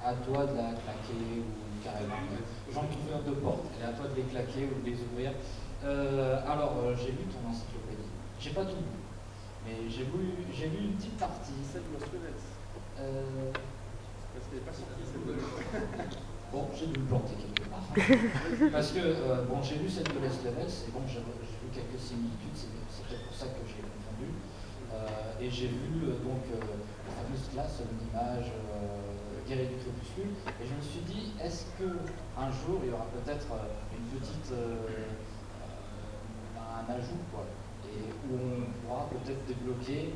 à toi de la claquer ou carrément. Genre d'ouvrir deux portes, elle est à toi de les claquer ou de les ouvrir. J'ai lu ton encyclopédie. J'ai pas tout lu, mais j'ai lu une petite partie. Celle de Los Leves. Parce qu'elle n'est pas sortie, celle de Bon, j'ai dû le planter quelque part. Parce que, j'ai lu celle de Les Leves, et bon, j'ai vu quelques similitudes, c'est peut-être pour ça que j'ai confondu. Et j'ai vu la fameuse classe d'image guerrier du crépuscule, et je me suis dit, est-ce qu'un jour, il y aura peut-être une petite... un ajout, quoi, et où on pourra peut-être débloquer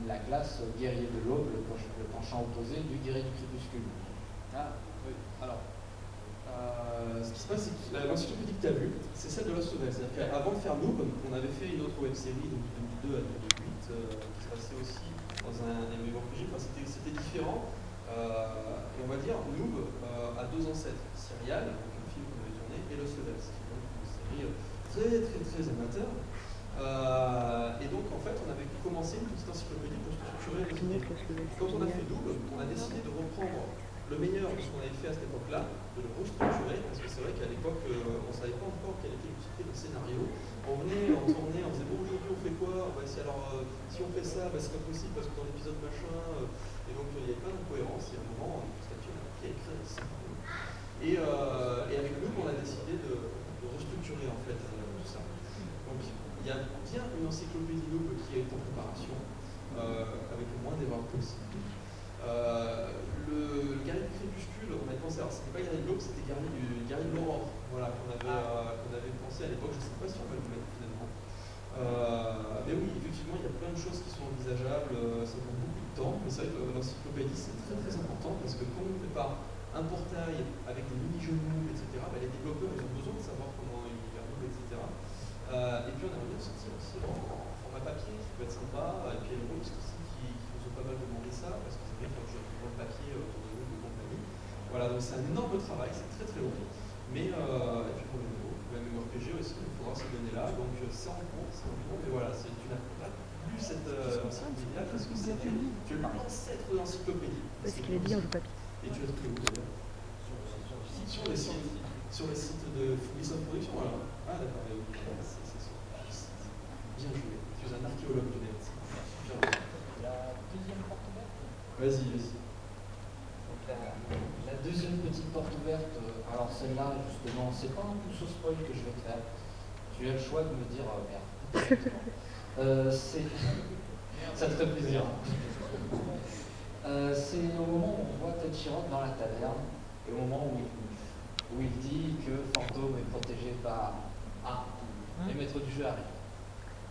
la classe guerrier de l'aube, le penchant opposé du guerrier du crépuscule. Ah, oui. Alors, ce qui se passe, c'est que l'encyclopédie que tu as vue, c'est celle de Lost Level. C'est-à-dire qu'avant de faire Noob, on avait fait une autre web-série, donc de 2002 à 2008, qui se passait aussi dans un MMORPG. Enfin, c'était différent. Et on va dire, Noob a deux ancêtres, Serial, donc un film qu'on avait tourné, et Lost Level, qui est donc une série très amateur. Et donc, en fait, on avait commencé une petite encyclopédie pour structurer les idées. Quand on a fait Noob, on a décidé de reprendre le meilleur de ce qu'on avait fait à cette époque-là, de le restructurer, parce que c'est vrai qu'à l'époque, on ne savait pas encore quelle était l'utilité d'un scénario. On venait, on tournait, on disait bon, aujourd'hui on fait quoi? Si on fait ça, c'est pas possible parce que dans l'épisode machin, et donc il y avait plein d'incohérences. Et à un moment, petit à petit, on a appris à écrire des scénarios. Et avec nous, on a décidé de restructurer en fait tout ça. Donc il y a bien une encyclopédie Noob qui est en préparation, avec le moins d'erreurs possible. Le guerrier du crépuscule, on avait pensé, alors c'était pas guerrier de l'aube, c'était guerrier de l'aurore, voilà, qu'on avait pensé à l'époque. Je ne sais pas si on va le mettre finalement. Mais oui, effectivement, il y a plein de choses qui sont envisageables, ça prend beaucoup de temps, mais c'est vrai que l'encyclopédie c'est très important parce que quand on prépare un portail avec des mini-jeux Noob, etc., les développeurs ils ont besoin de savoir comment univers Noob, etc. Et puis on aimerait bien sortir aussi en format papier, qui peut être sympa, et puis il y a le Roix aussi qui nous ont pas mal demandé ça, parce que c'est vrai qu'il y a un jeu de papier autour de nous, de compagnie. Voilà, donc c'est un énorme travail, c'est très long. Mais, et puis pour le MMORPG aussi, il faudra se donner là, donc c'est en cours, mais voilà, tu n'as pas lu cette encyclopédie là parce que c'était l'ancêtre de l'encyclopédie. Parce qu'il est dit en jeu papier. Et tu l'as trouvé où d'ailleurs? Sur les sites de Ubisoft Production, voilà. Ah d'accord, c'est sur le site. Bien joué, tu es un archéologue de net. La deuxième porte ouverte. Vas-y. Donc la deuxième petite porte ouverte, alors celle-là, justement, c'est pas un coup au spoil que je vais te faire. Tu as le choix de me dire merde. Ça te fait plaisir. C'est au moment où on voit Ted Chiroc dans la taverne, et au moment où il dit que Fantôme est protégé par les maîtres du jeu arrivent.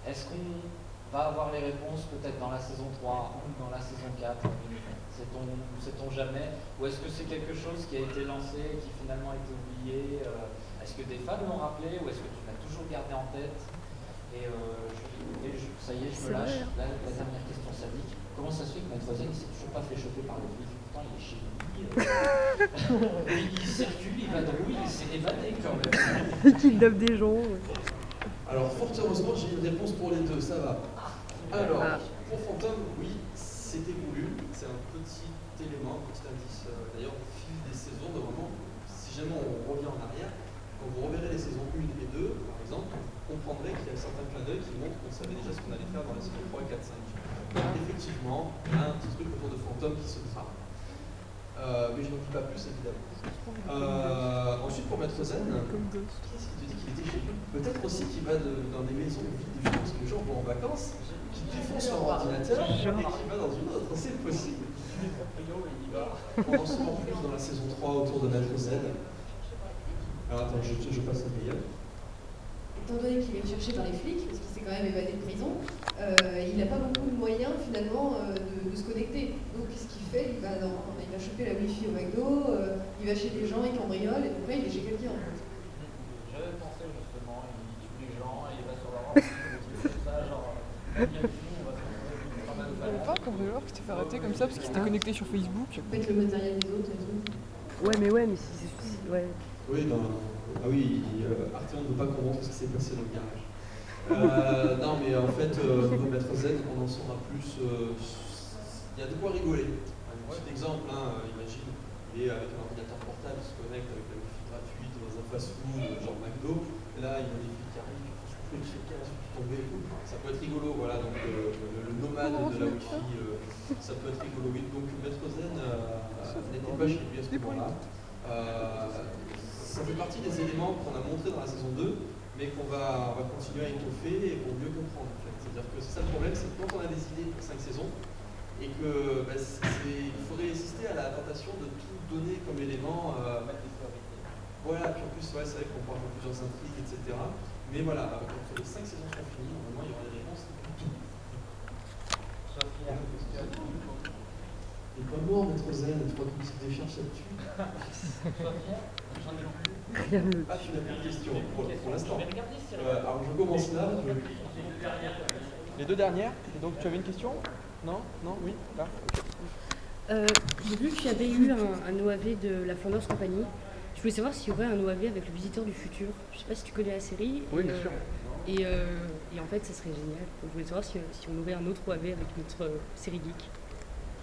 Est-ce qu'on va avoir les réponses peut-être dans la saison 3 ou dans la saison 4? Sait-on jamais? Ou est-ce que c'est quelque chose qui a été lancé et qui finalement a été oublié? Est-ce que des fans l'ont rappelé ou est-ce que tu l'as toujours gardé en tête? Ça y est, je me lâche. La dernière question sadique. Comment ça se fait que Maître Zen ne s'est toujours pas fait choper par les flics? Pourtant, il est chez lui. Il circule, il vadrouille, il s'est évadé quand même. Il kidnappe des gens. Alors, fort heureusement, j'ai une réponse pour les deux, ça va. Alors, pour Fantôme, oui, c'était voulu. C'est un petit élément, un petit indice. D'ailleurs, au fil des saisons, normalement, si jamais on revient en arrière, quand vous reverrez les saisons 1 et 2, par exemple, vous comprendrez qu'il y a certains clins d'œil qui montrent qu'on savait déjà ce qu'on allait faire dans les saisons 3, 4, 5. Donc, effectivement, il y a un petit truc autour de Fantôme qui se trame. Mais je n'en dis pas plus, évidemment. Ensuite, pour Maître Zen, qu'est-ce qui te dit qu'il était chez lui? Peut-être aussi qu'il va dans des maisons vides, parce que les gens vont en vacances, qu'il défonce leur ordinateur et qu'il va dans une autre, c'est possible. On en saura plus dans la saison 3 autour de Maître Zen. Alors attends, je passe au meilleur. Étant donné qu'il est recherché par les flics, parce qu'il s'est quand même évadé de prison, il n'a pas beaucoup de moyens finalement de se connecter. Donc qu'est-ce qu'il fait? Il va choper la Wi-Fi au McDo, il va chez des gens, il cambriole, et donc là il est chez quelqu'un en fait. J'avais pensé justement, il tue les gens, il va sur leur ordre, il fait ça, genre, on va se retrouver Il n'y avait pas un cambrioleur qui s'est fait arrêter comme ça parce qu'il s'était connecté sur Facebook. Mettre le matériel des autres et tout. Ouais, mais si c'est. Ouais. Oui, Arthur ne veut pas qu'on montre ce qui s'est passé dans le garage. Non, mais en fait, niveau Maître Zen, on en saura plus. Il y a de quoi rigoler. Un petit exemple, imagine, et avec un ordinateur portable, il se connecte avec la Wi-Fi gratuite dans un fast-food genre McDo. Et là, il y a des flics qui arrivent, il faut se couper le shaker, il faut tomber et tout. Ça peut être rigolo, voilà. Donc le nomade de la Wi-Fi, ça peut être rigolo. Oui. Donc Maître Zen n'était pas chez lui à ce moment-là. Ça fait partie des éléments qu'on a montrés dans la saison 2, mais qu'on va continuer à étoffer et pour mieux comprendre. En fait. C'est-à-dire que c'est ça le problème, c'est que quand on a des idées pour 5 saisons, et que il faudrait résister à la tentation de tout donner comme élément. Voilà, puis en plus, ouais, c'est vrai qu'on parle de plusieurs intrigues, etc. Mais voilà, quand les 5 saisons seront finies, normalement, il y aura des réponses. Et pas mort, Maître Zen, tu crois qu'il se décharge là-dessus? Rien ne le Ah, tu n'as plus de questions pour l'instant. Alors, je commence là. Les deux dernières. Et donc, tu avais une question? Non? Non? Oui? Là? J'ai vu qu'il y avait eu un OAV de la Flanders Company. Je voulais savoir s'il y aurait un OAV avec le Visiteur du Futur. Je sais pas si tu connais la série. Oui, bien sûr. Et en fait, ça serait génial. Donc, je voulais savoir si on aurait un autre OAV avec notre série geek.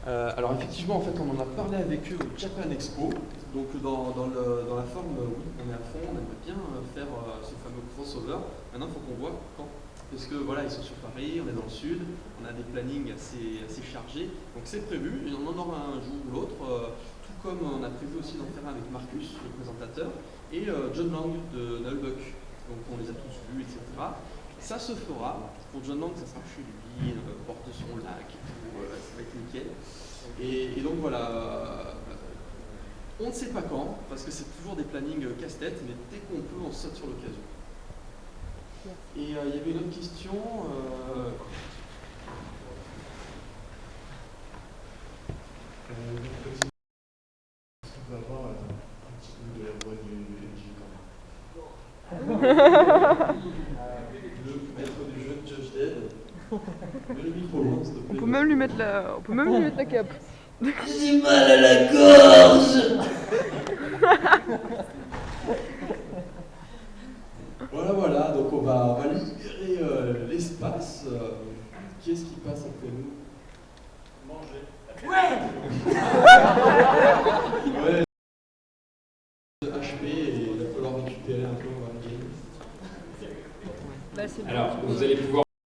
Alors effectivement, en fait, on en a parlé avec eux au Japan Expo. Donc dans la forme, oui, on est à fond, on aimerait bien faire ce fameux crossover. Maintenant, il faut qu'on voit quand. Parce que voilà, ils sont sur Paris, on est dans le sud, on a des plannings assez chargés. Donc c'est prévu, et on en aura un jour ou l'autre. Tout comme on a prévu aussi d'en faire un avec Marcus, le présentateur, et John Lang de Nullbuck. Donc on les a tous vus, etc. Ça se fera. Pour John Lang, ça sera chez lui, porte sur le lac, ça va être nickel. Et donc voilà, on ne sait pas quand, parce que c'est toujours des plannings casse-tête, mais dès qu'on peut, on saute sur l'occasion. Et il y avait une autre question. Est-ce qu'on peut avoir un petit peu de la voix du MJ quand même? Le maître du jeu de Judge Dead. Le micro loin, s'il te plaît. On peut même lui mettre la cape. J'ai mal à la gorge. Voilà, donc on va libérer l'espace. Qu'est-ce qui passe après nous? Manger. Ouais.